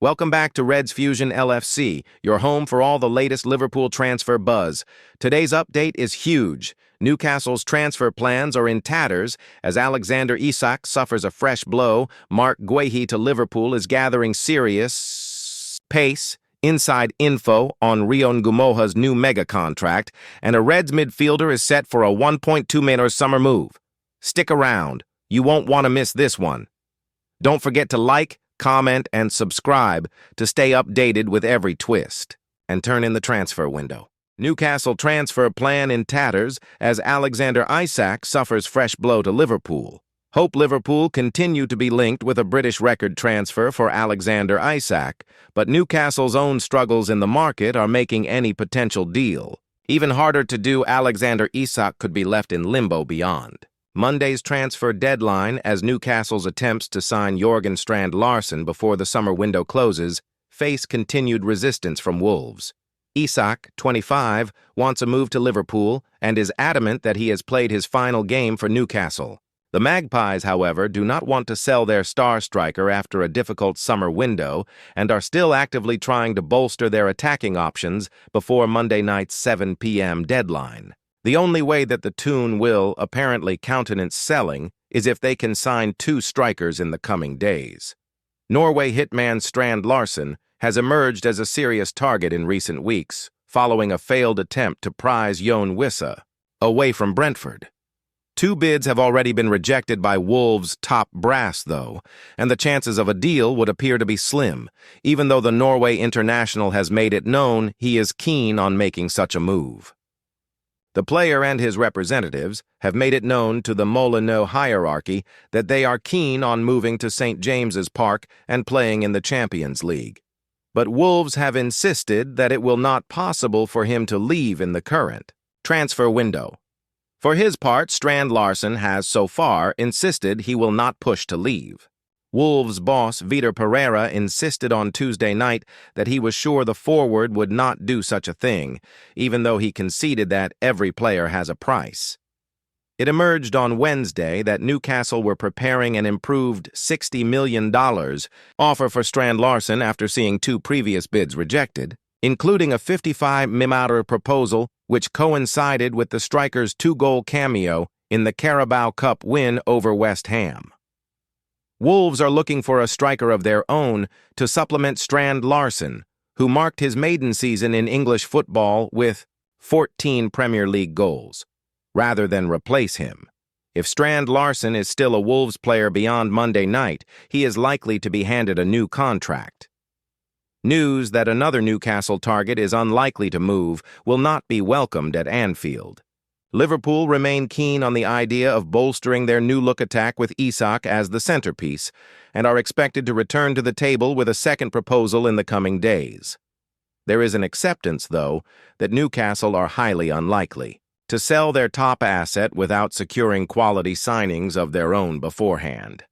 Welcome back to Reds Fusion LFC, your home for all the latest Liverpool transfer buzz. Today's update is huge. Newcastle's transfer plans are in tatters as Alexander Isak suffers a fresh blow. Marc Guehi to Liverpool is gathering serious pace. Inside info on Rio Ngumoha's new mega contract, and a Reds midfielder is set for a 1.2 million summer move. Stick around. You won't want to miss this one. Don't forget to like, comment, and subscribe to stay updated with every twist. And turn in the transfer window. Newcastle transfer plan in tatters as Alexander Isak suffers fresh blow to Liverpool. Hope Liverpool continue to be linked with a British record transfer for Alexander Isak, but Newcastle's own struggles in the market are making any potential deal. Even harder to do, Alexander Isak could be left in limbo beyond. Monday's transfer deadline as Newcastle's attempts to sign Jurgen Strand-Larsen before the summer window closes face continued resistance from Wolves. Isak, 25, wants a move to Liverpool and is adamant that he has played his final game for Newcastle. The Magpies, however, do not want to sell their star striker after a difficult summer window and are still actively trying to bolster their attacking options before Monday night's 7 p.m. deadline. The only way that the Toon will apparently countenance selling is if they can sign two strikers in the coming days. Norway hitman Strand-Larsen has emerged as a serious target in recent weeks, following a failed attempt to prize Jon Wissa away from Brentford. Two bids have already been rejected by Wolves' top brass, though, and the chances of a deal would appear to be slim, even though the Norway international has made it known he is keen on making such a move. The player and his representatives have made it known to the Molineux hierarchy that they are keen on moving to St. James's Park and playing in the Champions League. But Wolves have insisted that it will not be possible for him to leave in the current transfer window. For his part, Strand-Larsen has so far insisted he will not push to leave. Wolves boss Vitor Pereira insisted on Tuesday night that he was sure the forward would not do such a thing, even though he conceded that every player has a price. It emerged on Wednesday that Newcastle were preparing an improved $60 million offer for Strand-Larsen after seeing two previous bids rejected, including a $55 million proposal which coincided with the striker's two-goal cameo in the Carabao Cup win over West Ham. Wolves are looking for a striker of their own to supplement Strand-Larsen, who marked his maiden season in English football with 14 Premier League goals, rather than replace him. If Strand-Larsen is still a Wolves player beyond Monday night, he is likely to be handed a new contract. News that another Newcastle target is unlikely to move will not be welcomed at Anfield. Liverpool remain keen on the idea of bolstering their new-look attack with Isak as the centerpiece and are expected to return to the table with a second proposal in the coming days. There is an acceptance, though, that Newcastle are highly unlikely to sell their top asset without securing quality signings of their own beforehand.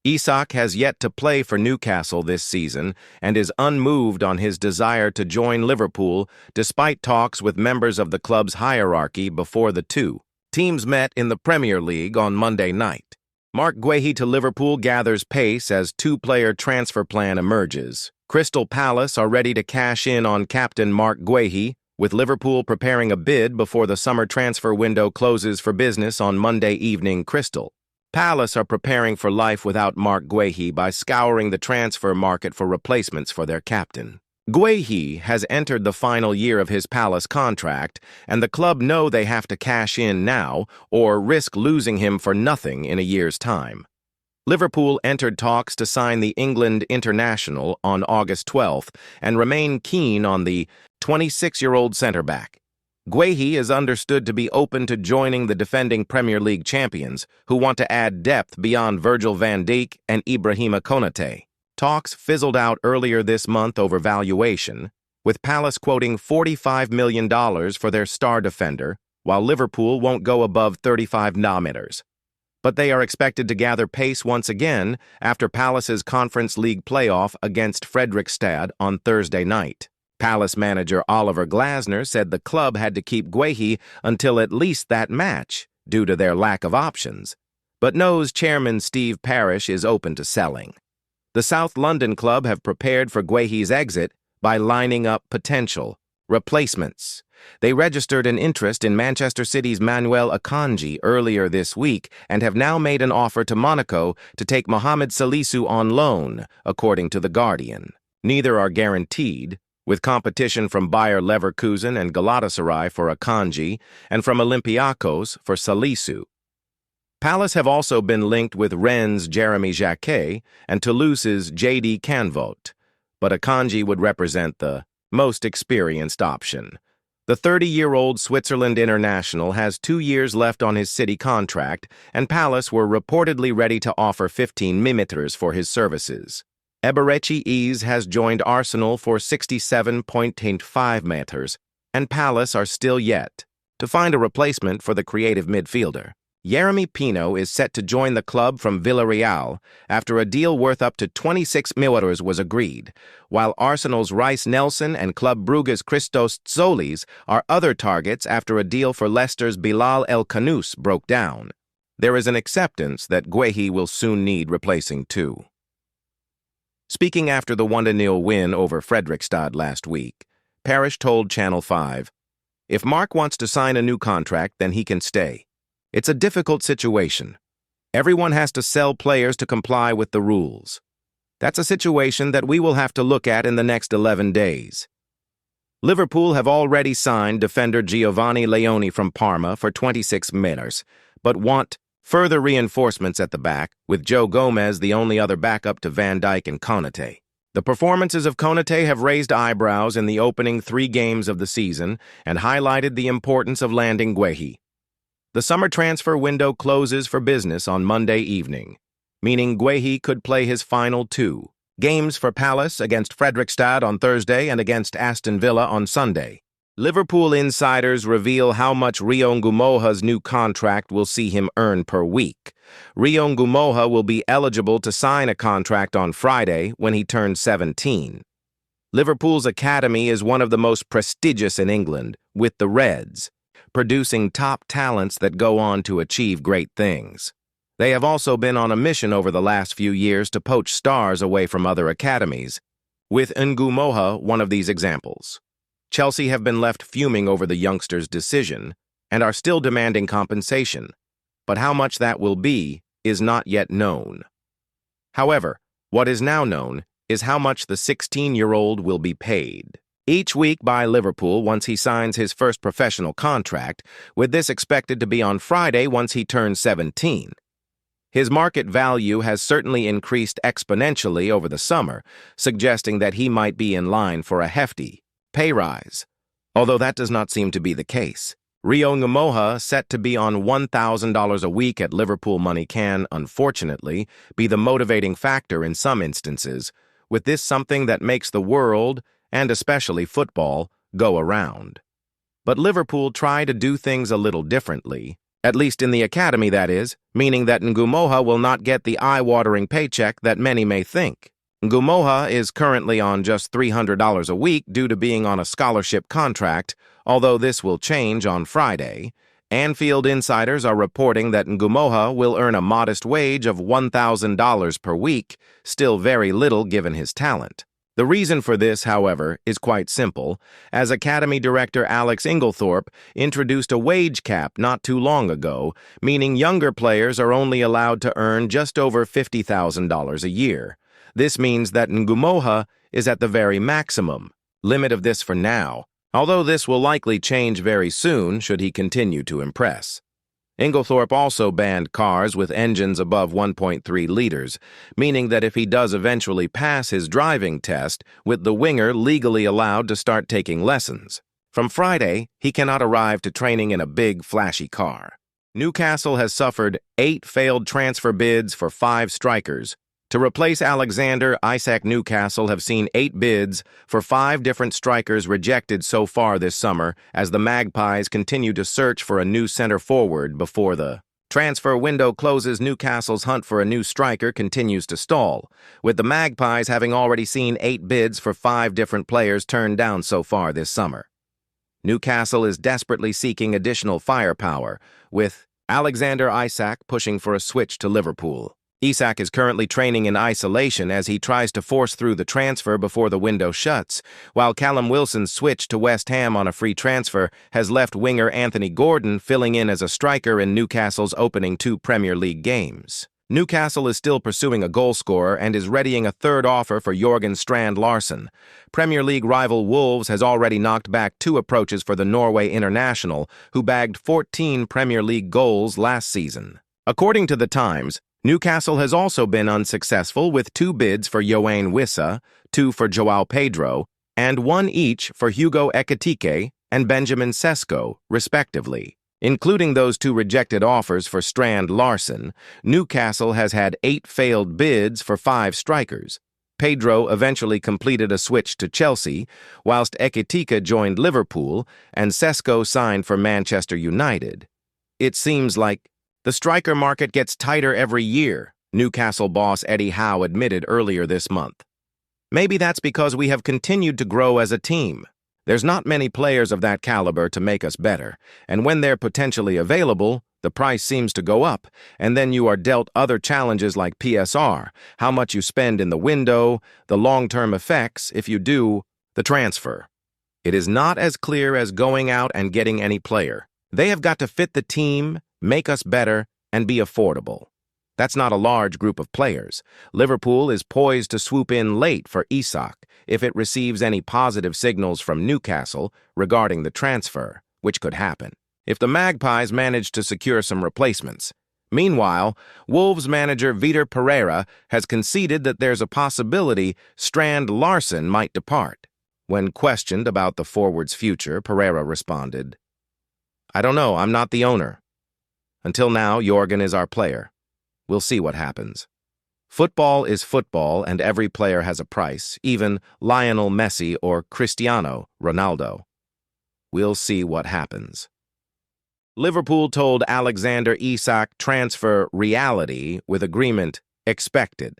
Isak has yet to play for Newcastle this season and is unmoved on his desire to join Liverpool despite talks with members of the club's hierarchy before the two teams met in the Premier League on Monday night. Marc Guehi to Liverpool gathers pace as two-player transfer plan emerges. Crystal Palace are ready to cash in on captain Marc Guehi, with Liverpool preparing a bid before the summer transfer window closes for business on Monday evening. Crystal Palace are preparing for life without Marc Guehi by scouring the transfer market for replacements for their captain. Guehi has entered the final year of his Palace contract, and the club know they have to cash in now or risk losing him for nothing in a year's time. Liverpool entered talks to sign the England international on August 12th and remain keen on the 26-year-old centre-back. Guehi is understood to be open to joining the defending Premier League champions, who want to add depth beyond Virgil van Dijk and Ibrahima Konate. Talks fizzled out earlier this month over valuation, with Palace quoting $45 million for their star defender, while Liverpool won't go above 35 million. But they are expected to gather pace once again after Palace's Conference League playoff against Fredrikstad on Thursday night. Palace manager Oliver Glasner said the club had to keep Guehi until at least that match due to their lack of options, but knows chairman Steve Parish is open to selling. The South London club have prepared for Guehi's exit by lining up potential replacements. They registered an interest in Manchester City's Manuel Akanji earlier this week and have now made an offer to Monaco to take Mohamed Salisu on loan, according to The Guardian. Neither are guaranteed, with competition from Bayer Leverkusen and Galatasaray for Akanji and from Olympiacos for Salisu. Palace have also been linked with Rennes' Jeremy Jacquet and Toulouse's J.D. Canvote, but Akanji would represent the most experienced option. The 30-year-old Switzerland international has 2 years left on his City contract, and Palace were reportedly ready to offer 15 millimeters for his services. Eberechi Eze has joined Arsenal for 67.85 meters, and Palace are still yet to find a replacement for the creative midfielder. Jeremy Pino is set to join the club from Villarreal after a deal worth up to 26 millimeters was agreed, while Arsenal's Rice Nelson and Club Brugge's Christos Tzolis are other targets after a deal for Leicester's Bilal El Khanous broke down. There is an acceptance that Guehi will soon need replacing too. Speaking after the 1-0 win over Fredrikstad last week, Parish told Channel 5, "If Marc wants to sign a new contract, then he can stay. It's a difficult situation. Everyone has to sell players to comply with the rules. That's a situation that we will have to look at in the next 11 days. Liverpool have already signed defender Giovanni Leoni from Parma for 26 million, but want further reinforcements at the back, with Joe Gomez the only other backup to Van Dijk and Konate. The performances of Konate have raised eyebrows in the opening 3 games of the season and highlighted the importance of landing Guehi. The summer transfer window closes for business on Monday evening, meaning Guehi could play his final 2 games for Palace against Fredrikstad on Thursday and against Aston Villa on Sunday. Liverpool insiders reveal how much Rio Ngumoha's new contract will see him earn per week. Rio Ngumoha will be eligible to sign a contract on Friday when he turns 17. Liverpool's academy is one of the most prestigious in England, with the Reds, producing top talents that go on to achieve great things. They have also been on a mission over the last few years to poach stars away from other academies, with Ngumoha one of these examples. Chelsea have been left fuming over the youngster's decision and are still demanding compensation, but how much that will be is not yet known. However, what is now known is how much the 16-year-old will be paid each week by Liverpool once he signs his first professional contract, with this expected to be on Friday once he turns 17. His market value has certainly increased exponentially over the summer, suggesting that he might be in line for a hefty pay rise, although that does not seem to be the case. Rio Ngumoha, set to be on $1,000 a week at Liverpool money, can, unfortunately, be the motivating factor in some instances, with this something that makes the world, and especially football, go around. But Liverpool try to do things a little differently, at least in the academy, that is, meaning that Ngumoha will not get the eye-watering paycheck that many may think. Ngumoha is currently on just $300 a week due to being on a scholarship contract, although this will change on Friday. Anfield insiders are reporting that Ngumoha will earn a modest wage of $1,000 per week, still very little given his talent. The reason for this, however, is quite simple, as Academy Director Alex Inglethorpe introduced a wage cap not too long ago, meaning younger players are only allowed to earn just over $50,000 a year. This means that Ngumoha is at the very maximum limit of this for now, although this will likely change very soon should he continue to impress. Inglethorpe also banned cars with engines above 1.3 liters, meaning that if he does eventually pass his driving test, with the winger legally allowed to start taking lessons. From Friday, he cannot arrive to training in a big, flashy car. Newcastle has suffered 8 failed transfer bids for 5 strikers. To replace Alexander, Isak Newcastle have seen 8 bids for 5 different strikers rejected so far this summer as the Magpies continue to search for a new center forward before the transfer window closes. Newcastle's hunt for a new striker continues to stall, with the Magpies having already seen 8 bids for 5 different players turned down so far this summer. Newcastle is desperately seeking additional firepower, with Alexander Isak pushing for a switch to Liverpool. Isak is currently training in isolation as he tries to force through the transfer before the window shuts, while Callum Wilson's switch to West Ham on a free transfer has left winger Anthony Gordon filling in as a striker in Newcastle's opening 2 Premier League games. Newcastle is still pursuing a goalscorer and is readying a third offer for Jurgen Strand Larsen. Premier League rival Wolves has already knocked back 2 approaches for the Norway international, who bagged 14 Premier League goals last season. According to The Times, Newcastle has also been unsuccessful with 2 bids for Yoane Wissa, 2 for João Pedro, and 1 each for Hugo Ekitike and Benjamin Sesko, respectively. Including those 2 rejected offers for Strand Larsen, Newcastle has had 8 failed bids for 5 strikers. Pedro eventually completed a switch to Chelsea, whilst Ekitike joined Liverpool and Sesko signed for Manchester United. It seems like the striker market gets tighter every year, Newcastle boss Eddie Howe admitted earlier this month. Maybe that's because we have continued to grow as a team. There's not many players of that caliber to make us better, and when they're potentially available, the price seems to go up, and then you are dealt other challenges like PSR, how much you spend in the window, the long-term effects if you do the transfer. It is not as clear as going out and getting any player. They have got to fit the team, make us better, and be affordable. That's not a large group of players. Liverpool is poised to swoop in late for Isak if it receives any positive signals from Newcastle regarding the transfer, which could happen if the Magpies manage to secure some replacements. Meanwhile, Wolves manager Vitor Pereira has conceded that there's a possibility Strand Larsen might depart. When questioned about the forward's future, Pereira responded, "I don't know, I'm not the owner. Until now, Jurgen is our player. We'll see what happens. Football is football, and every player has a price, even Lionel Messi or Cristiano Ronaldo. We'll see what happens." Liverpool told Alexander Isak transfer reality with agreement expected.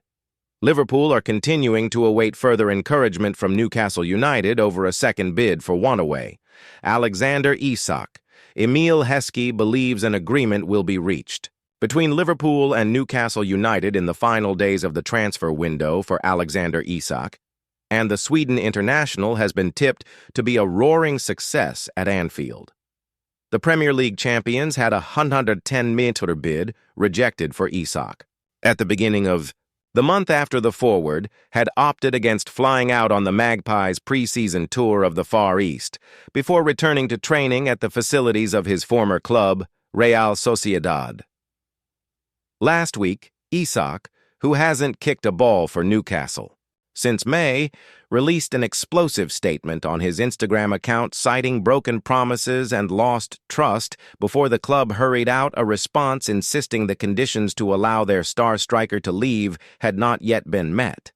Liverpool are continuing to await further encouragement from Newcastle United over a second bid for Wanaway. Alexander Isak. Emil Heskey believes an agreement will be reached. Between Liverpool and Newcastle United in the final days of the transfer window for Alexander Isak, and the Sweden international has been tipped to be a roaring success at Anfield. The Premier League champions had a 110-meter bid rejected for Isak. At the beginning of the month after the forward had opted against flying out on the Magpies' pre-season tour of the Far East, before returning to training at the facilities of his former club, Real Sociedad. Last week, Isak, who hasn't kicked a ball for Newcastle since May, released an explosive statement on his Instagram account citing broken promises and lost trust before the club hurried out a response insisting the conditions to allow their star striker to leave had not yet been met.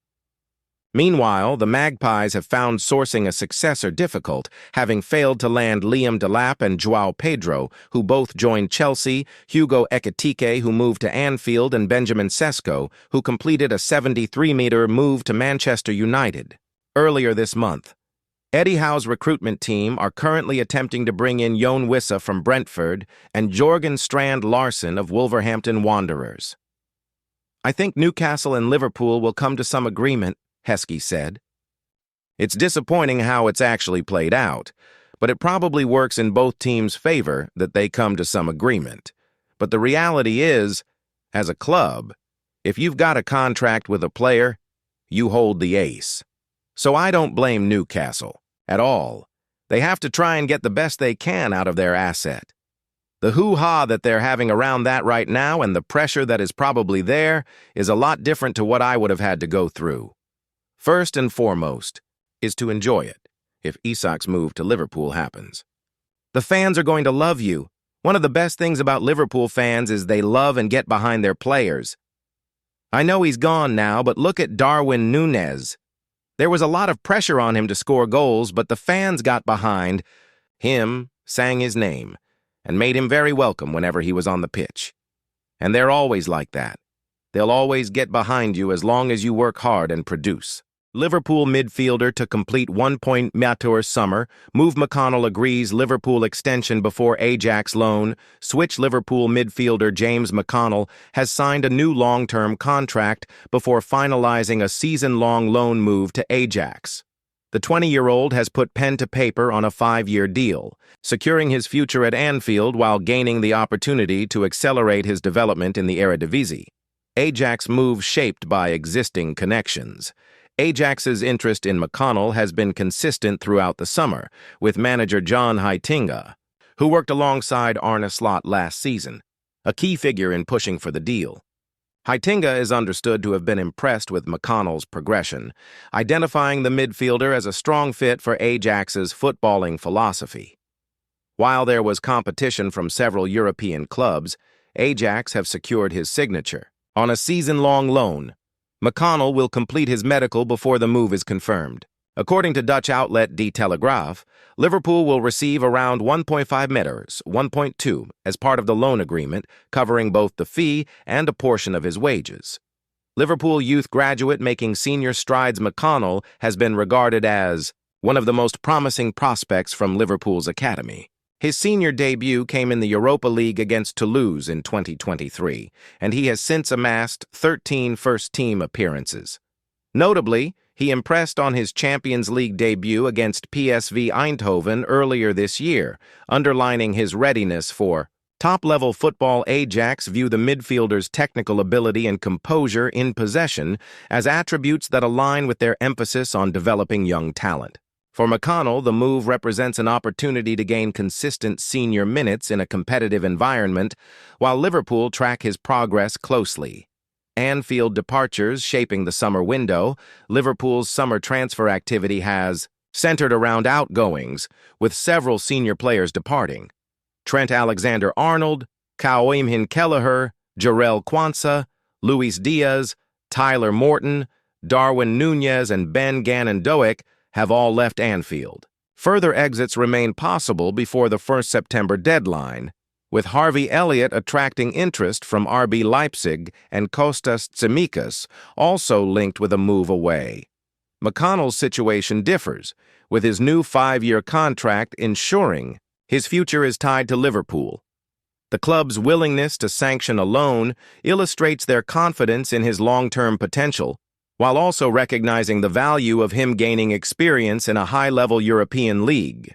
Meanwhile, the Magpies have found sourcing a successor difficult, having failed to land Liam Delap and João Pedro, who both joined Chelsea, Hugo Ekitike, who moved to Anfield, and Benjamin Sesko, who completed a 73-meter move to Manchester United. Earlier this month, Eddie Howe's recruitment team are currently attempting to bring in Yoane Wissa from Brentford and Jurgen Strand Larsen of Wolverhampton Wanderers. "I think Newcastle and Liverpool will come to some agreement," Heskey said. "It's disappointing how it's actually played out, but it probably works in both teams' favor that they come to some agreement. But the reality is, as a club, if you've got a contract with a player, you hold the ace. So I don't blame Newcastle at all. They have to try and get the best they can out of their asset. The hoo-ha that they're having around that right now and the pressure that is probably there is a lot different to what I would have had to go through. First and foremost is to enjoy it, if Isak's move to Liverpool happens. The fans are going to love you. One of the best things about Liverpool fans is they love and get behind their players. I know he's gone now, but look at Darwin Núñez. There was a lot of pressure on him to score goals, but the fans got behind him, sang his name, and made him very welcome whenever he was on the pitch. And they're always like that. They'll always get behind you as long as you work hard and produce. Liverpool midfielder to complete 1-point mature summer. Move McConnell agrees Liverpool extension before Ajax loan. Switch Liverpool midfielder James McConnell has signed a new long-term contract before finalizing a season-long loan move to Ajax. The 20-year-old has put pen to paper on a 5-year deal, securing his future at Anfield while gaining the opportunity to accelerate his development in the Eredivisie. Ajax move shaped by existing connections. Ajax's interest in McConnell has been consistent throughout the summer, with manager John Heitinga, who worked alongside Arne Slot last season, a key figure in pushing for the deal. Heitinga is understood to have been impressed with McConnell's progression, identifying the midfielder as a strong fit for Ajax's footballing philosophy. While there was competition from several European clubs, Ajax have secured his signature. On a season-long loan, McConnell will complete his medical before the move is confirmed. According to Dutch outlet De Telegraaf, Liverpool will receive around 1.5 meters, 1.2, as part of the loan agreement, covering both the fee and a portion of his wages. Liverpool youth graduate making senior strides McConnell has been regarded as one of the most promising prospects from Liverpool's academy. His senior debut came in the Europa League against Toulouse in 2023, and he has since amassed 13 first-team appearances. Notably, he impressed on his Champions League debut against PSV Eindhoven earlier this year, underlining his readiness for top-level football. Ajax view the midfielder's technical ability and composure in possession as attributes that align with their emphasis on developing young talent. For McConnell, the move represents an opportunity to gain consistent senior minutes in a competitive environment, while Liverpool track his progress closely. Anfield departures shaping the summer window. Liverpool's summer transfer activity has centered around outgoings, with several senior players departing. Trent Alexander-Arnold, Kaoimhin Kelleher, Jarell Quansah, Luis Diaz, Tyler Morton, Darwin Nunez, and Ben Gannon-Doak have all left Anfield. Further exits remain possible before the 1st September deadline, with Harvey Elliott attracting interest from RB Leipzig and Kostas Tsimikas also linked with a move away. McConnell's situation differs, with his new 5-year contract ensuring his future is tied to Liverpool. The club's willingness to sanction a loan illustrates their confidence in his long-term potential, while also recognizing the value of him gaining experience in a high-level European league.